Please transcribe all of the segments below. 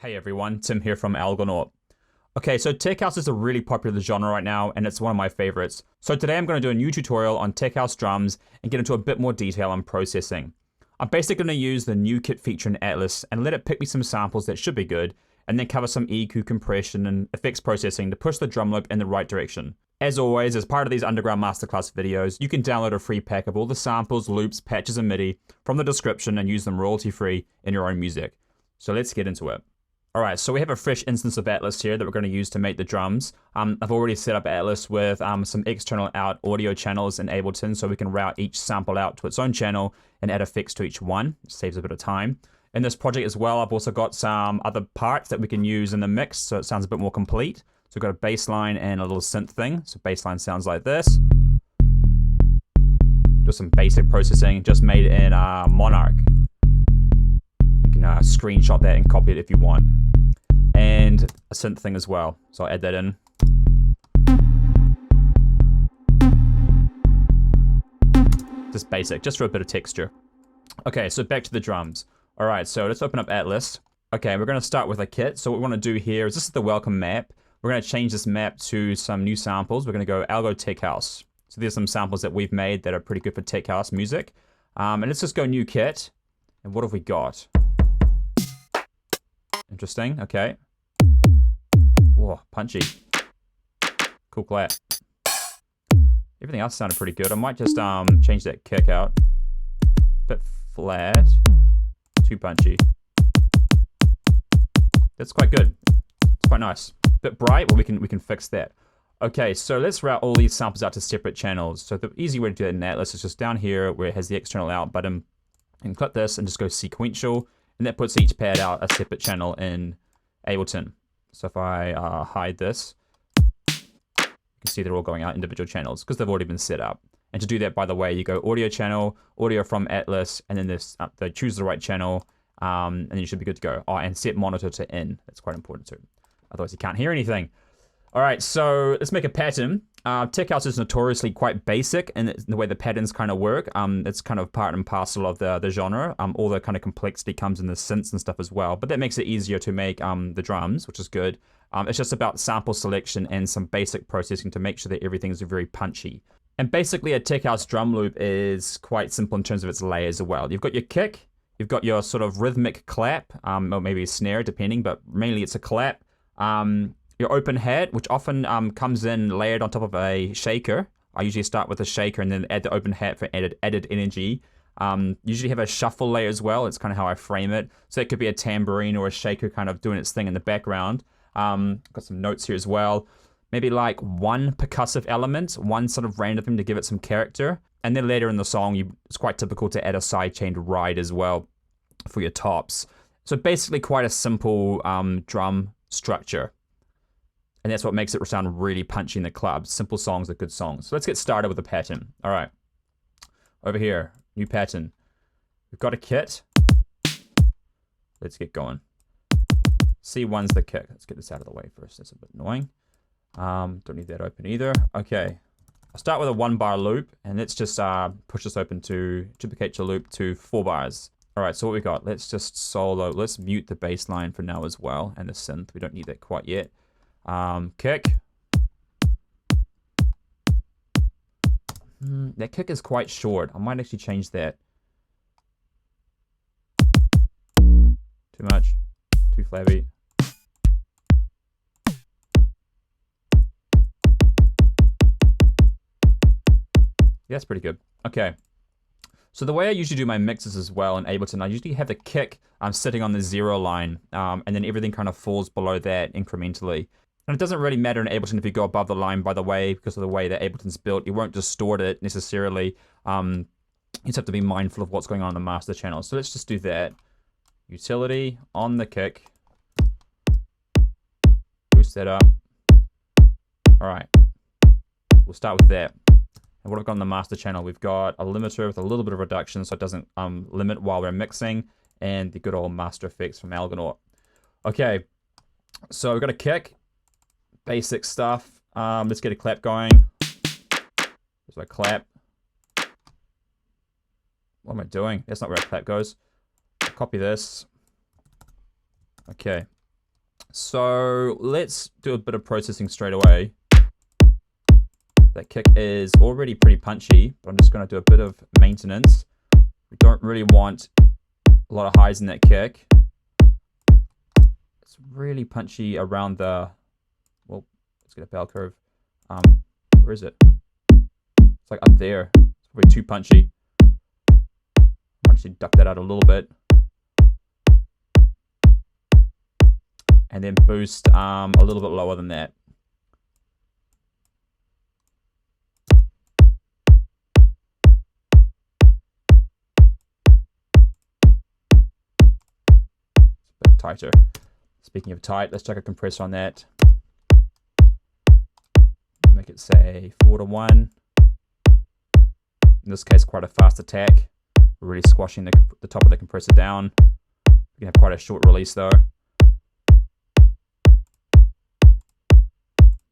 Hey everyone, Tim here from Algonaut. Okay, so tech house is a really popular genre right now, and it's one of my favorites. So today I'm going to do a new tutorial on tech house drums and get into a bit more detail on processing. I'm basically going to use the new kit feature in Atlas and let it pick me some samples that should be good, and then cover some EQ compression and effects processing to push the drum loop in the right direction. As always, as part of these underground masterclass videos, you can download a free pack of all the samples, loops, patches, and MIDI from the description and use them royalty-free in your own music. So let's get into it. Alright, so we have a fresh instance of Atlas here that we're going to use to make the drums. I've already set up Atlas with some external out audio channels in Ableton, so we can route each sample out to its own channel and add effects to each one. It saves a bit of time. In this project as well, I've also got some other parts that we can use in the mix, so it sounds a bit more complete. So we've got a bass line and a little synth thing. So bass line sounds like this. Do some basic processing, just made in Monarch. You can screenshot that and copy it if you want. And a synth thing as well. So I'll add that in. Just basic, just for a bit of texture. Okay, so back to the drums. Alright, so let's open up Atlas. Okay, we're going to start with a kit. So what we want to do here is this is the welcome map. We're going to change this map to some new samples. We're going to go Algo Tech House. So there's some samples that we've made that are pretty good for tech house music. And let's just go new kit. And what have we got? Interesting, okay. Whoa, punchy. Cool clap. Everything else sounded pretty good. I might just change that kick out. Bit flat. Too punchy. That's quite good. It's quite nice. Bit bright, well we can fix that. Okay, so let's route all these samples out to separate channels. So the easy way to do that in Atlas is just down here where it has the external out button, and click this and just go sequential, and that puts each pad out a separate channel in Ableton. So if I hide this, you can see they're all going out individual channels because they've already been set up. And to do that, by the way, you go audio channel, audio from Atlas, and then this they choose the right channel, and then you should be good to go. Oh, and set monitor to in. That's quite important too. Otherwise, you can't hear anything. All right, so let's make a pattern. Tech house is notoriously quite basic in the way the patterns kind of work. It's kind of part and parcel of the genre. All the kind of complexity comes in the synths and stuff as well. But that makes it easier to make the drums, which is good. It's just about sample selection and some basic processing to make sure that everything is very punchy. And basically, a tech house drum loop is quite simple in terms of its layers as well. You've got your kick, you've got your sort of rhythmic clap, or maybe a snare, depending, but mainly it's a clap. Your open hat, which often comes in layered on top of a shaker. I usually start with a shaker and then add the open hat for added energy. Usually have a shuffle layer as well. It's kind of how I frame it. So it could be a tambourine or a shaker kind of doing its thing in the background. Got some notes here as well. Maybe like one percussive element, one sort of random thing to give it some character. And then later in the song, it's quite typical to add a sidechain ride as well for your tops. So basically quite a simple drum structure. And that's what makes it sound really punchy in the club. Simple songs are good songs. So let's get started with the pattern. All right. Over here, new pattern. We've got a kit. Let's get going. C1's the kick. Let's get this out of the way first. That's a bit annoying. Don't need that open either. Okay. I'll start with a 1-bar loop. And let's just push this open to duplicate your loop to 4 bars. All right, so what we got? Let's just solo. Let's mute the bass line for now as well. And the synth. We don't need that quite yet. Kick. That kick is quite short. I might actually change that. Too much. Too flabby. Yeah, that's pretty good. Okay. So the way I usually do my mixes as well in Ableton, I usually have the kick sitting on the 0 line, and then everything kind of falls below that incrementally. And it doesn't really matter in Ableton if you go above the line, by the way, because of the way that Ableton's built. You won't distort it necessarily. You just have to be mindful of what's going on in the master channel. So let's just do that. Utility on the kick. Boost that up. All right. We'll start with that. And what I've got on the master channel, we've got a limiter with a little bit of reduction so it doesn't limit while we're mixing, and the good old master effects from Algonaut. Okay, so we've got a kick. Basic stuff. Let's get a clap going. There's my clap. What am I doing? That's not where a clap goes. Copy this. Okay. So let's do a bit of processing straight away. That kick is already pretty punchy, but I'm just going to do a bit of maintenance. We don't really want a lot of highs in that kick. It's really punchy around the, well, let's get a bell curve. Where is it? It's like up there. It's probably too punchy. I'll actually duck that out a little bit. And then boost a little bit lower than that. It's a bit tighter. Speaking of tight, let's check a compressor on that. Make it say 4:1. In this case, quite a fast attack. We're really squashing the top of the compressor down. We can have quite a short release though.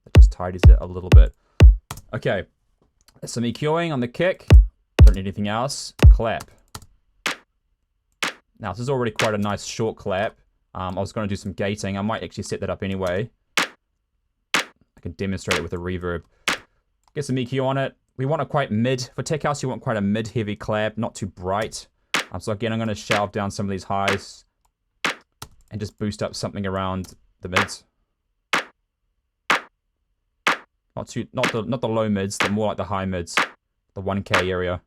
That just tidies it a little bit. Okay, some EQing on the kick. Don't need anything else. Clap. Now this is already quite a nice short clap. I was going to do some gating. I might actually set that up anyway. I can demonstrate it with a reverb. Get some EQ on it. We want it quite mid. For tech house, you want quite a mid-heavy clap, not too bright. So again, I'm going to shelve down some of these highs and just boost up something around the mids. Not the low mids, but more like the high mids, the 1K area.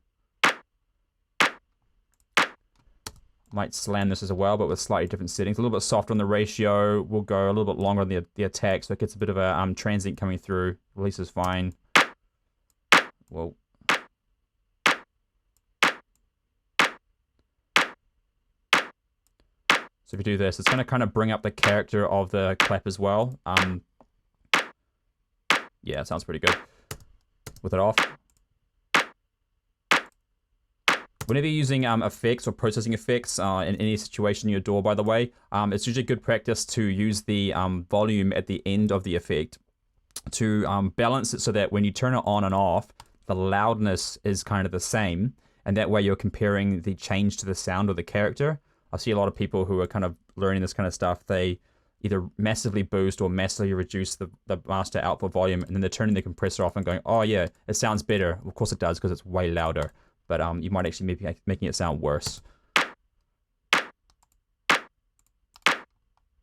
Might slam this as well, but with slightly different settings. A little bit softer on the ratio. We'll go a little bit longer on the attack, so it gets a bit of a transient coming through. Release is fine. Whoa. So if you do this, it's going to kind of bring up the character of the clap as well. Yeah, it sounds pretty good. With it off. Whenever you're using effects or processing effects in any situation in your DAW, by the way, it's usually good practice to use the volume at the end of the effect to balance it so that when you turn it on and off, the loudness is kind of the same. And that way you're comparing the change to the sound of the character. I see a lot of people who are kind of learning this kind of stuff. They either massively boost or massively reduce the master output volume, and then they're turning the compressor off and going, oh yeah, it sounds better. Of course it does, because it's way louder. But you might actually be making it sound worse.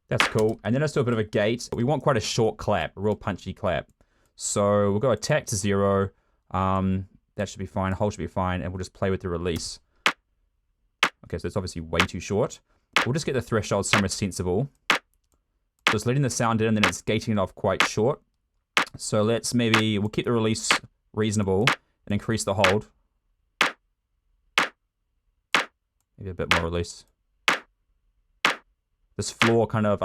That's cool. And then let's do a bit of a gate. We want quite a short clap, a real punchy clap. So we'll go attack to 0. That should be fine. Hold should be fine. And we'll just play with the release. Okay, so it's obviously way too short. We'll just get the threshold somewhere sensible. So it's letting the sound in, and then it's gating it off quite short. So we'll keep the release reasonable and increase the hold. Maybe a bit more release. This floor kind of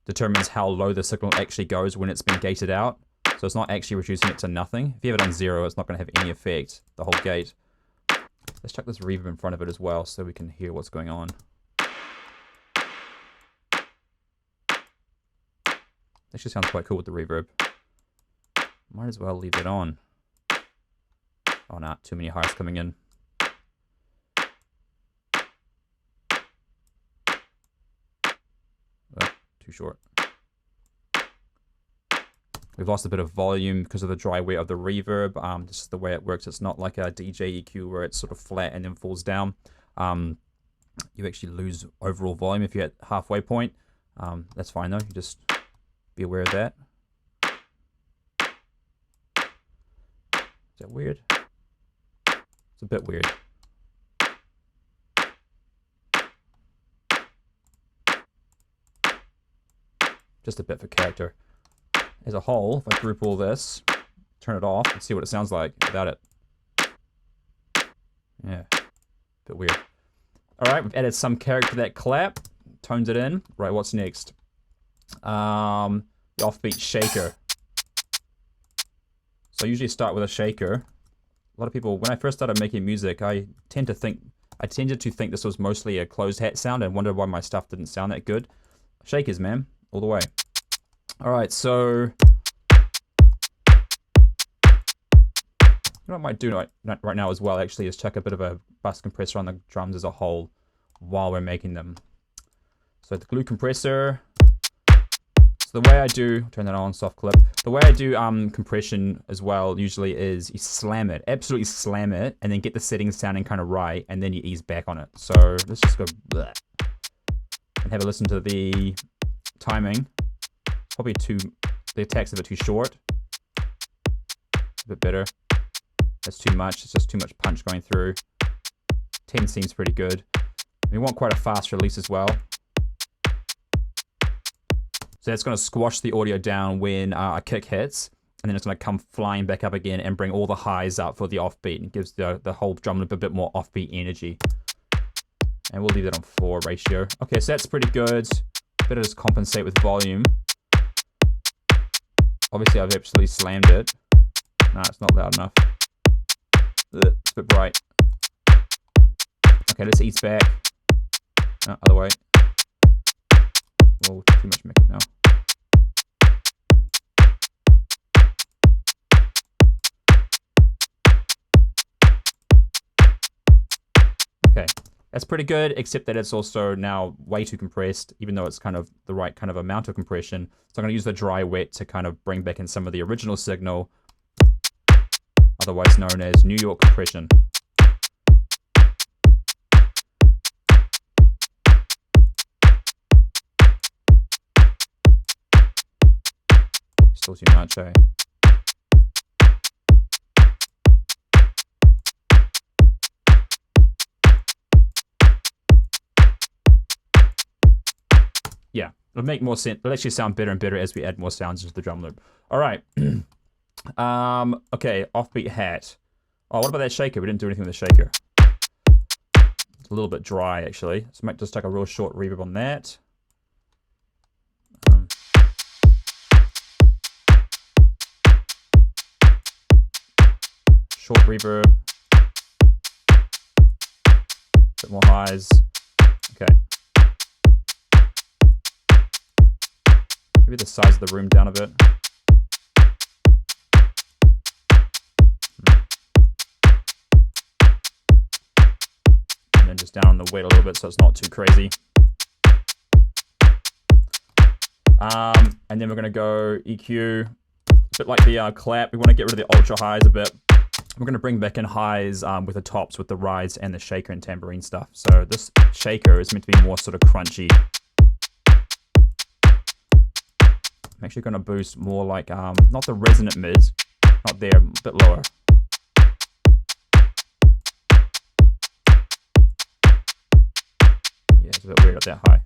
determines how low the signal actually goes when it's been gated out. So it's not actually reducing it to nothing. If you have it on 0, it's not going to have any effect, the whole gate. Let's check this reverb in front of it as well so we can hear what's going on. Actually sounds quite cool with the reverb. Might as well leave it on. Oh no, too many highs coming in. Too short. We've lost a bit of volume because of the dry weight of the reverb. This is the way it works. It's not like a DJ EQ where it's sort of flat and then falls down. You actually lose overall volume if you're at halfway point. That's fine though. You just be aware of that. Is that weird? It's a bit weird. Just a bit for character. As a whole, if I group all this, turn it off, and see what it sounds like without it. Yeah, a bit weird. All right, we've added some character to that clap, tones it in. Right, what's next? The offbeat shaker. So I usually start with a shaker. A lot of people, when I first started making music, I tended to think this was mostly a closed hat sound and wondered why my stuff didn't sound that good. Shakers, man, all the way. All right, so what I might do right now as well, actually, is check a bit of a bus compressor on the drums as a whole while we're making them. So the glue compressor, So the way I do, turn that on, soft clip. The way I do compression as well usually is you slam it, absolutely slam it, and then get the settings sounding kind of right, and then you ease back on it. So let's just go bleh, and have a listen to the timing. Probably the attack's a bit too short. A bit better. That's too much. It's just too much punch going through. 10 seems pretty good. We want quite a fast release as well. So that's going to squash the audio down when a kick hits, and then it's going to come flying back up again and bring all the highs up for the offbeat, and gives the whole drum loop a bit more offbeat energy. And we'll leave that on 4 ratio. Okay, so that's pretty good. Better just compensate with volume. Obviously, I've absolutely slammed it. No, it's not loud enough. Ugh, it's a bit bright. Okay, let's ease back. No, other way. Oh, too much mic now. Okay, that's pretty good, except that it's also now way too compressed, even though it's kind of the right kind of amount of compression. So I'm going to use the dry wet to kind of bring back in some of the original signal, otherwise known as New York compression. Still too much, eh? Yeah, it'll make more sense. It'll actually sound better and better as we add more sounds into the drum loop. All right. Okay, offbeat hat. Oh, what about that shaker? We didn't do anything with the shaker. It's a little bit dry, actually. So I might just take a real short reverb on that. Short reverb. Bit more highs. Okay. Maybe the size of the room down a bit. And then just down on the weight a little bit so it's not too crazy. And then we're going to go EQ. A bit like the clap. We want to get rid of the ultra highs a bit. We're going to bring back in highs with the tops, with the rides and the shaker and tambourine stuff. So this shaker is meant to be more sort of crunchy. I'm actually going to boost more like, not the resonant mids, not there, a bit lower. Yeah, it's a bit weird at that high.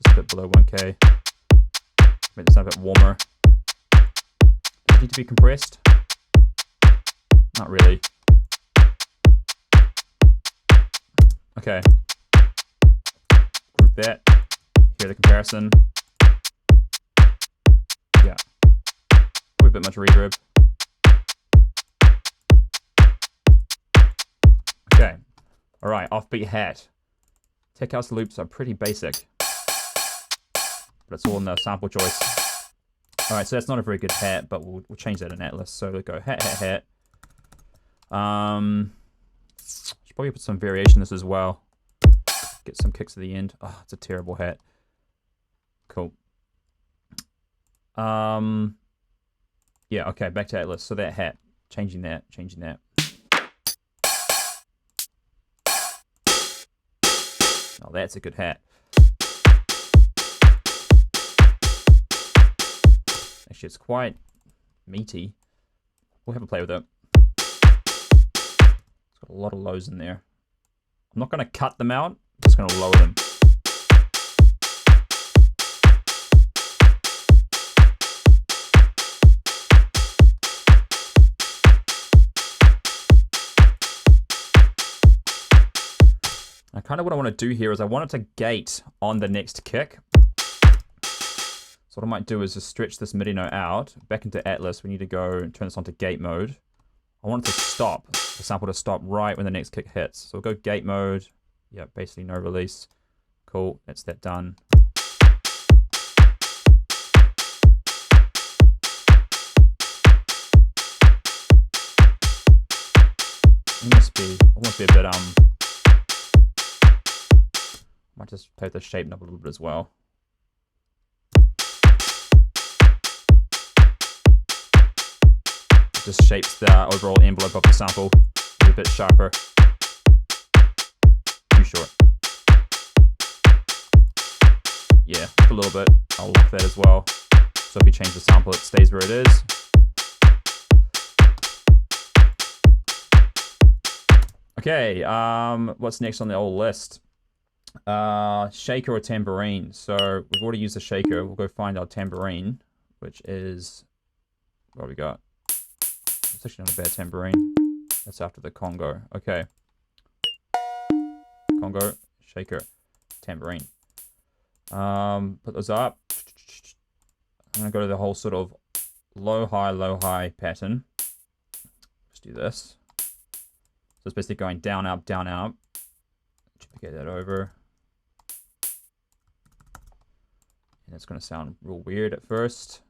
Just a bit below 1K. Make it sound a bit warmer. Need to be compressed? Not really. Okay. Group that. Hear the comparison. Yeah. Probably a bit much reverb. Okay. Alright, offbeat hat. Tech house loops are pretty basic, but it's all in the sample choice. Alright, so that's not a very good hat, but we'll change that in Atlas. So we'll go hat, hat, hat. Should probably put some variation in this as well. Get some kicks at the end. Oh, it's a terrible hat. Cool. Yeah, okay, back to Atlas. So that hat, changing that. Oh, that's a good hat. Actually, it's quite meaty. We'll have a play with it. It's got a lot of lows in there. I'm not going to cut them out. I'm just going to lower them. Now, kind of what I want to do here is I want it to gate on the next kick. So what I might do is just stretch this MIDI note out. Back into Atlas, we need to go and turn this onto gate mode. I want it to stop, the sample to stop right when the next kick hits. So we'll go gate mode. Yeah, basically no release. Cool, that's that done. Almost be a bit Might just take the shape knob a little bit as well. It just shapes the overall envelope of the sample a bit sharper. Too short. Yeah, a little bit. I'll lock that as well. So if you change the sample, it stays where it is. Okay, what's next on the old list? Shaker or tambourine. So we've already used the shaker. We'll go find our tambourine, which is, what we got? It's actually not a bad tambourine. That's after the congo. Okay. Congo, shaker, tambourine. Put those up. I'm gonna go to the whole sort of low, high pattern. Let's do this. So it's basically going down, up, down, up. Duplicate that over. And it's going to sound real weird at first.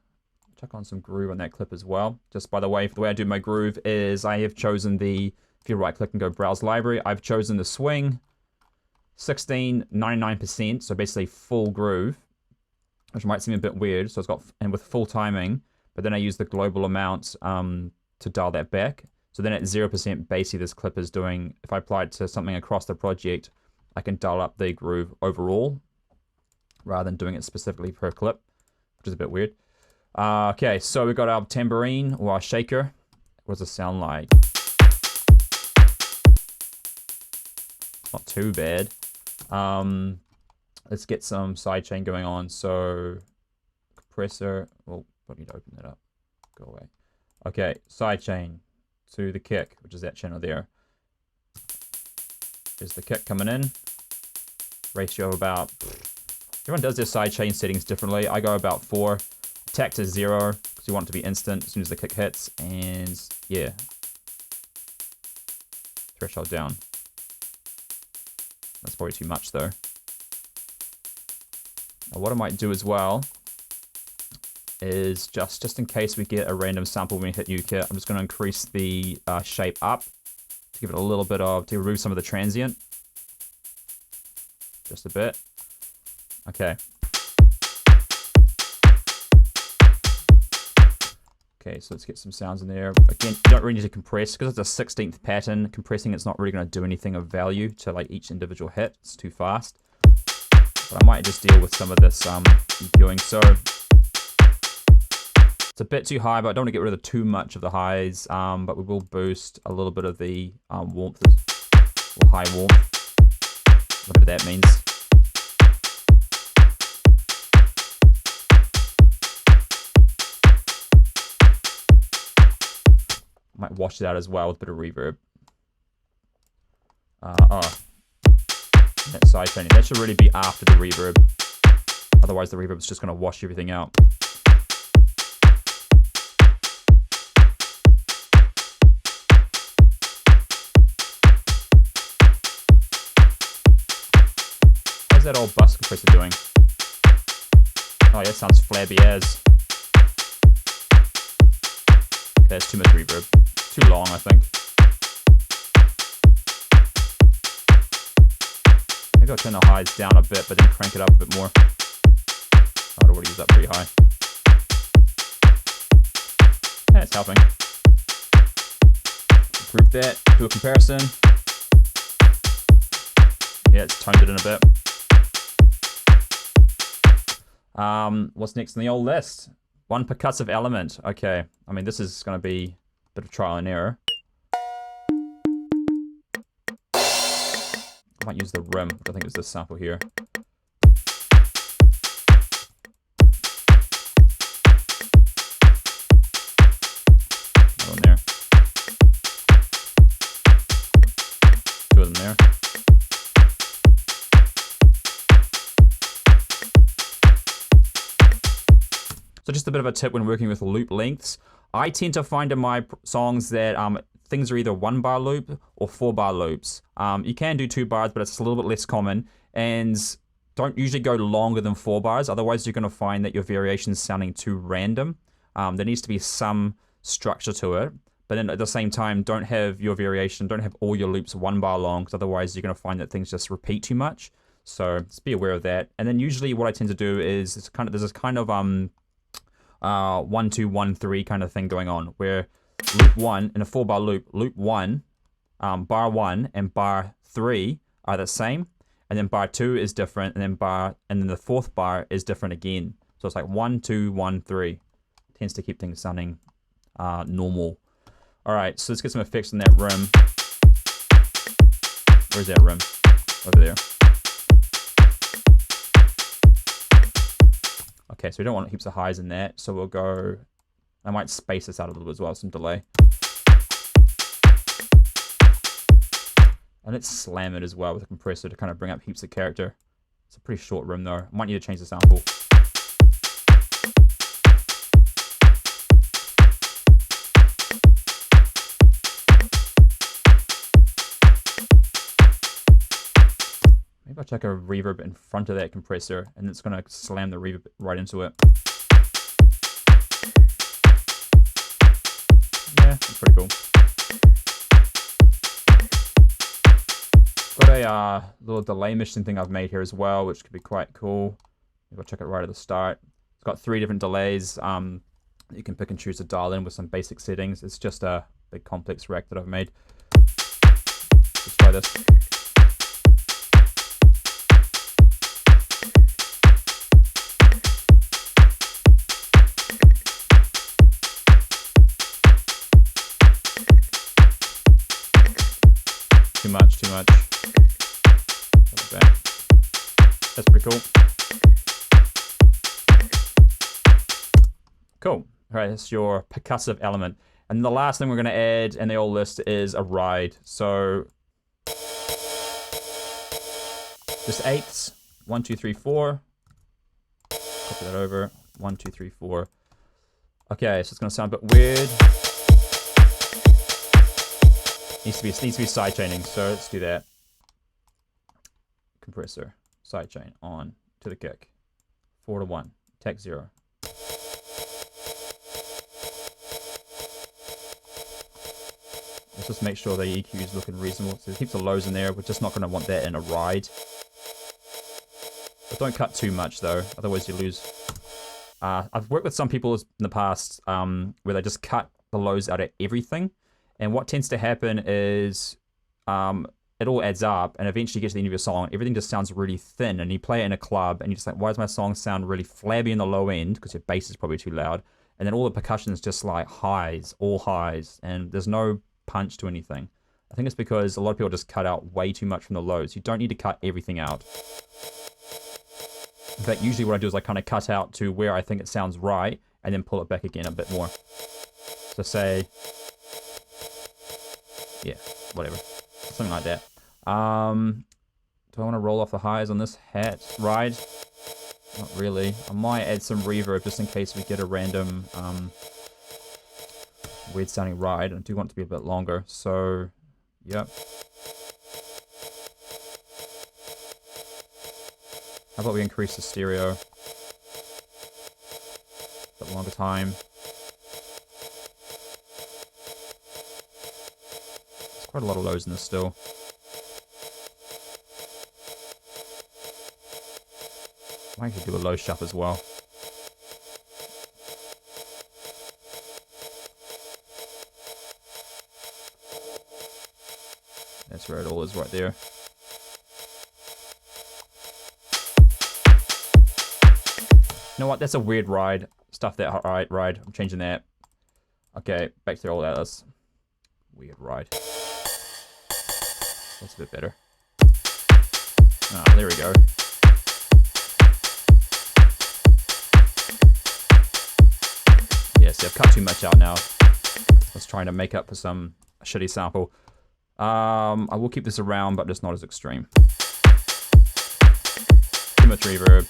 Chuck on some groove on that clip as well. Just by the way I do my groove is I have chosen the, if you right click and go browse library, I've chosen the swing 99%, so basically full groove, which might seem a bit weird. So it's got, and with full timing, but then I use the global amount to dial that back. So then at 0% basically this clip is doing, if I apply it to something across the project, I can dial up the groove overall rather than doing it specifically per clip, which is a bit weird. Okay, so we've got our tambourine or our shaker. What does it sound like? Not too bad. Let's get some sidechain going on. So compressor, well, I need to open that up. Go away. Okay, sidechain to the kick, which is that channel there. There's the kick coming in. Ratio about, everyone does their sidechain settings differently. I go about 4. Attack to 0, because you want it to be instant as soon as the kick hits. And yeah. Threshold down. That's probably too much though. Now what I might do as well is just in case we get a random sample when we hit U-kit, I'm just going to increase the shape up to give it a little bit of, to remove some of the transient. Just a bit. Okay. Okay, so let's get some sounds in there. Again, you don't really need to compress because it's a 16th pattern. Compressing it's not really going to do anything of value to like each individual hit. It's too fast. But I might just deal with some of this EQing. So it's a bit too high, but I don't want to get rid of too much of the highs. But we will boost a little bit of the warmth, or high warmth, whatever that means. Might wash it out as well with a bit of reverb. That sidechain. That should really be after the reverb. Otherwise the reverb is just going to wash everything out. How's that old bus compressor doing? Oh yeah, it sounds flabby as. Okay, that's too much reverb. Too long, I think. Maybe I'll turn the highs down a bit, but then crank it up a bit more. I'd already used that pretty high. Yeah, it's helping. Group that, do a comparison. Yeah, it's toned it in a bit. What's next on the old list? One percussive element. Okay, I mean, this is going to be a bit of trial and error. I might use the rim, which I think is this sample here. One there. Two of them there. So just a bit of a tip when working with loop lengths. I tend to find in my songs that things are either 1 bar loop or 4 bar loops. You can do 2 bars, but it's a little bit less common. And don't usually go longer than 4 bars. Otherwise, you're going to find that your variation is sounding too random. There needs to be some structure to it. But then at the same time, don't have your variation, don't have all your loops 1 bar long, because otherwise you're going to find that things just repeat too much. So just be aware of that. And then usually what I tend to do is there's this kind of 1 2 1 3 kind of thing going on, where loop 1 in a 4-bar loop, loop 1, bar 1 and bar 3 are the same, and then bar 2 is different, and then the fourth bar is different again. So it's like 1 2 1 3. Tends to keep things sounding normal. All right, so let's get some effects in that rim. Where's that rim? Over there. Okay, so we don't want heaps of highs in that, so we'll go, I might space this out a little bit as well, some delay. And let's slam it as well with a compressor to kind of bring up heaps of character. It's a pretty short rim though. I might need to change the sample. Maybe I'll check a reverb in front of that compressor, and it's going to slam the reverb right into it. Yeah, that's pretty cool. Got a little delay machine thing I've made here as well, which could be quite cool. Maybe I'll check it right at the start. It's got 3 different delays. You can pick and choose to dial in with some basic settings. It's just a big complex rack that I've made. Let's try this. Too much. That's pretty cool. Cool. All right, that's your percussive element. And the last thing we're going to add in the old list is a ride. So just 8s. 1 2 3 4. Copy that over. 1 2 3 4. Okay, so it's going to sound a bit weird. Needs to be sidechaining, so let's do that. Compressor, sidechain on to the kick. 4 to 1, tech 0. Let's just make sure the EQ is looking reasonable. So keep the lows in there. We're just not going to want that in a ride. But don't cut too much though, otherwise you lose. I've worked with some people in the past where they just cut the lows out of everything. And what tends to happen is it all adds up, and eventually you get to the end of your song, everything just sounds really thin, and you play it in a club, and you're just like, why does my song sound really flabby in the low end? Because your bass is probably too loud. And then all the percussion is just like highs, all highs, and there's no punch to anything. I think it's because a lot of people just cut out way too much from the lows. You don't need to cut everything out. In fact, usually what I do is I kind of cut out to where I think it sounds right, and then pull it back again a bit more. So say... yeah, whatever. Something like that. Do I want to roll off the highs on this ride? Not really. I might add some reverb just in case we get a random weird sounding ride. I do want it to be a bit longer, so yep. How about we increase the stereo? A bit longer time. Quite a lot of lows in this still. I might do a low shuff as well. That's where it all is right there. You know what? That's a weird ride. Stuff that ride. I'm changing that. Okay, back to all that. That's weird ride. That's a bit better. Ah, there we go. Yeah, see, I've cut too much out now. I was trying to make up for some shitty sample. I will keep this around, but just not as extreme. Too much reverb.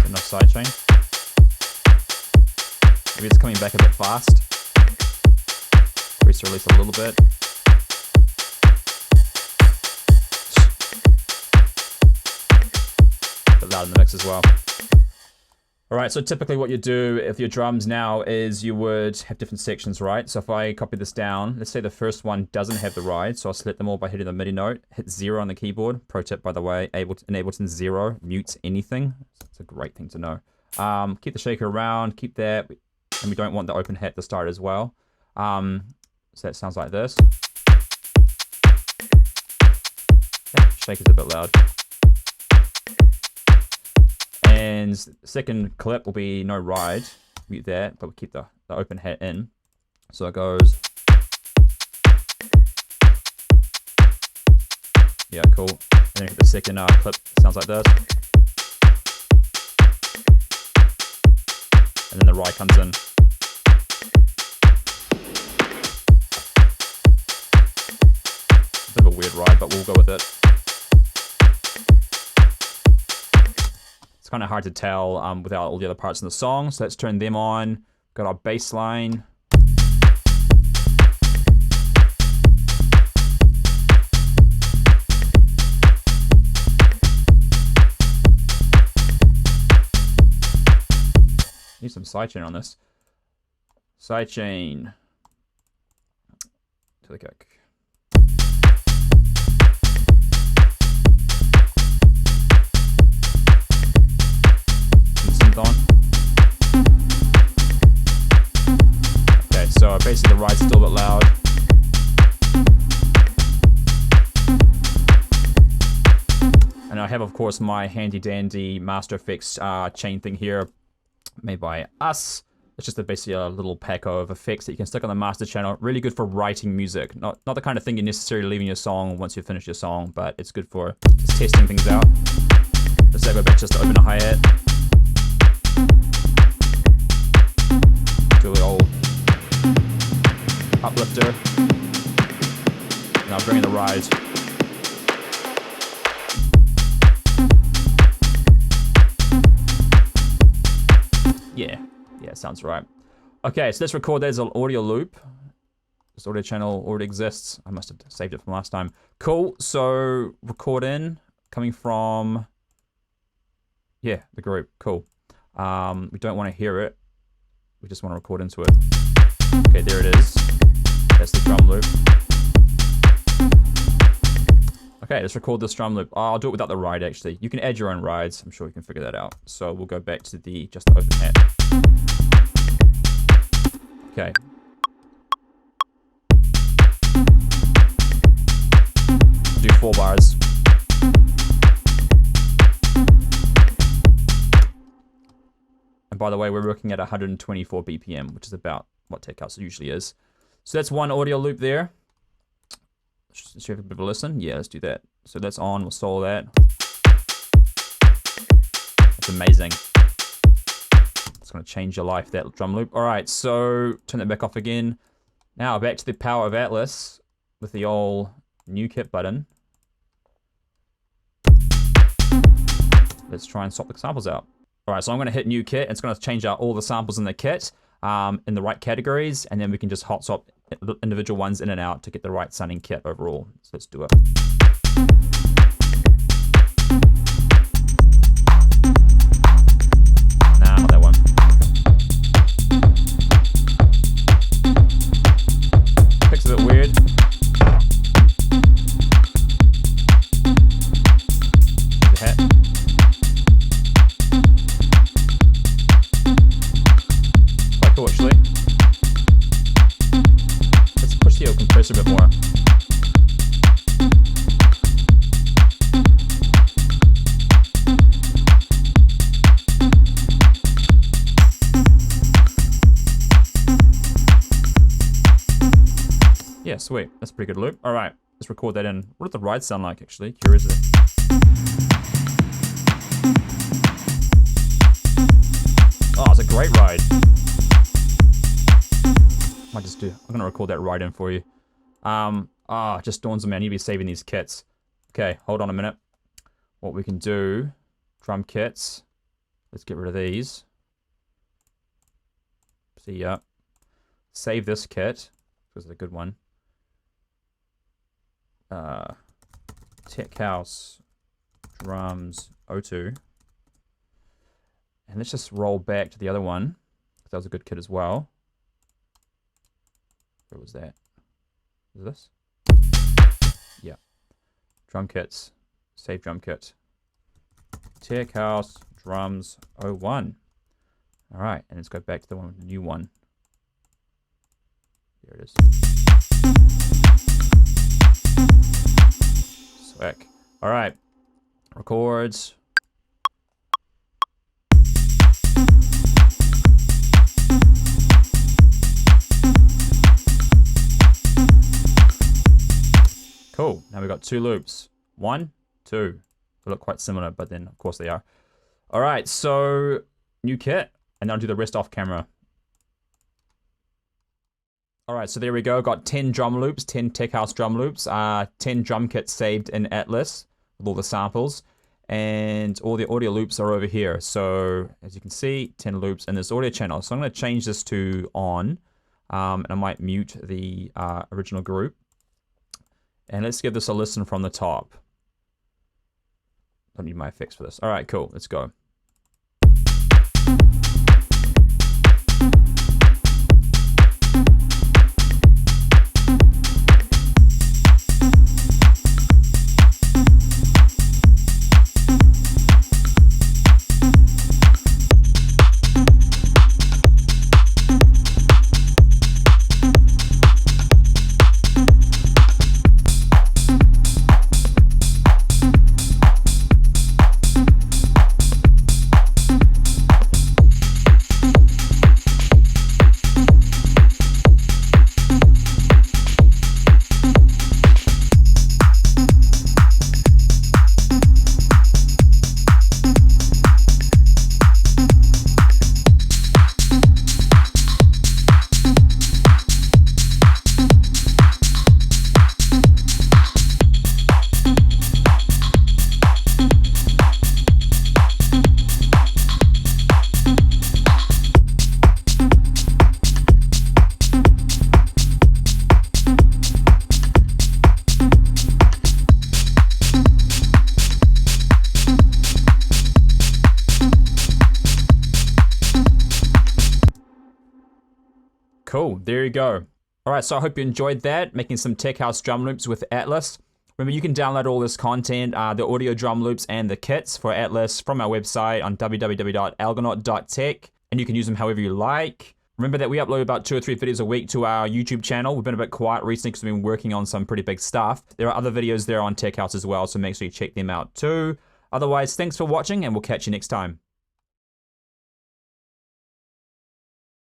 Enough sidechain. Maybe it's coming back a bit fast. Increase the release a little bit. A bit loud in the mix as well. All right, so typically what you do if your drums now is you would have different sections, right? So if I copy this down, let's say the first one doesn't have the ride, so I'll select them all by hitting the MIDI note, hit 0 on the keyboard. Pro tip, by the way, Ableton 0 mutes anything. It's a great thing to know. Keep the shaker around, keep that, and we don't want the open hat to start as well. So that sounds like this. That shaker's a bit loud. And second clip will be no ride, mute that, but we'll keep the open hat in. So it goes. Yeah, cool. And then the second clip sounds like this. And then the ride comes in. Bit of a weird ride, but we'll go with it. It's kind of hard to tell without all the other parts in the song, so let's turn them on. Got our bass line. Need some sidechain on this. Sidechain to the kick. On. Okay, so basically the ride's still a bit loud. And I have, of course, my handy dandy Master Effects chain thing here, made by us. It's just basically a little pack of effects that you can stick on the master channel. Really good for writing music. Not the kind of thing you necessarily leave in your song once you finish your song, but it's good for just testing things out. Let's go back just to open a hi-hat. Do a little uplifter, and I'll bring in the ride. Yeah, sounds right. Okay, so let's record that as an audio loop. This audio channel already exists. I must have saved it from last time. Cool, so record in, coming from, yeah, the group, cool. We don't want to hear it. We just want to record into it. Okay, there it is. That's the drum loop. Okay, let's record this drum loop. Oh, I'll do it without the ride, actually. You can add your own rides. I'm sure you can figure that out. So we'll go back to just the open hat. Okay. Do 4 bars. And by the way, we're working at 124 BPM, which is about what Tech House usually is. So that's one audio loop there. Should we have a bit of a listen? Yeah, let's do that. So that's on, we'll solo that. That's amazing. It's gonna change your life, that drum loop. All right, so turn that back off again. Now back to the power of Atlas with the old new kit button. Let's try and swap the samples out. All right, so I'm gonna hit new kit. It's gonna change out all the samples in the kit in the right categories, and then we can just hot swap individual ones in and out to get the right sounding kit overall. So let's do it. Nah, not that one. Pick's a bit weird. The hat. Quite cool, actually. Let's push the compressor a bit more. Yeah, sweet. That's a pretty good loop. All right, let's record that in. What does the ride sound like, actually? Curiosity. Oh, it's a great ride. I'm gonna record that ride in for you. It just dawns on me, I need to be saving these kits. Okay, hold on a minute. What we can do, drum kits. Let's get rid of these. See ya. Save this kit, because it's a good one. Tech House drums 02. And let's just roll back to the other one. That was a good kit as well. Where was that? Is this? Yeah. Drum kits. Save drum kit. Tech House Drums 01. All right, and let's go back to the one with the new one. There it is. Swick. All right. Records. Cool. Now we've got 2 loops. 1, 2. They look quite similar, but then of course they are. All right, so new kit, and then I'll do the rest off camera. All right, so there we go. Got 10 drum loops, 10 Tech House drum loops, 10 drum kits saved in Atlas with all the samples, and all the audio loops are over here. So as you can see, 10 loops in this audio channel. So I'm going to change this to on, and I might mute the original group. And let's give this a listen from the top. Don't need my effects for this. All right, cool. Let's go. Cool, there you go. All right, so I hope you enjoyed that, making some Tech House drum loops with Atlas. Remember, you can download all this content, the audio drum loops and the kits for Atlas from our website on www.algonaut.tech, and you can use them however you like. Remember that we upload about 2 or 3 videos a week to our YouTube channel. We've been a bit quiet recently because we've been working on some pretty big stuff. There are other videos there on Tech House as well, so make sure you check them out too. Otherwise, thanks for watching, and we'll catch you next time.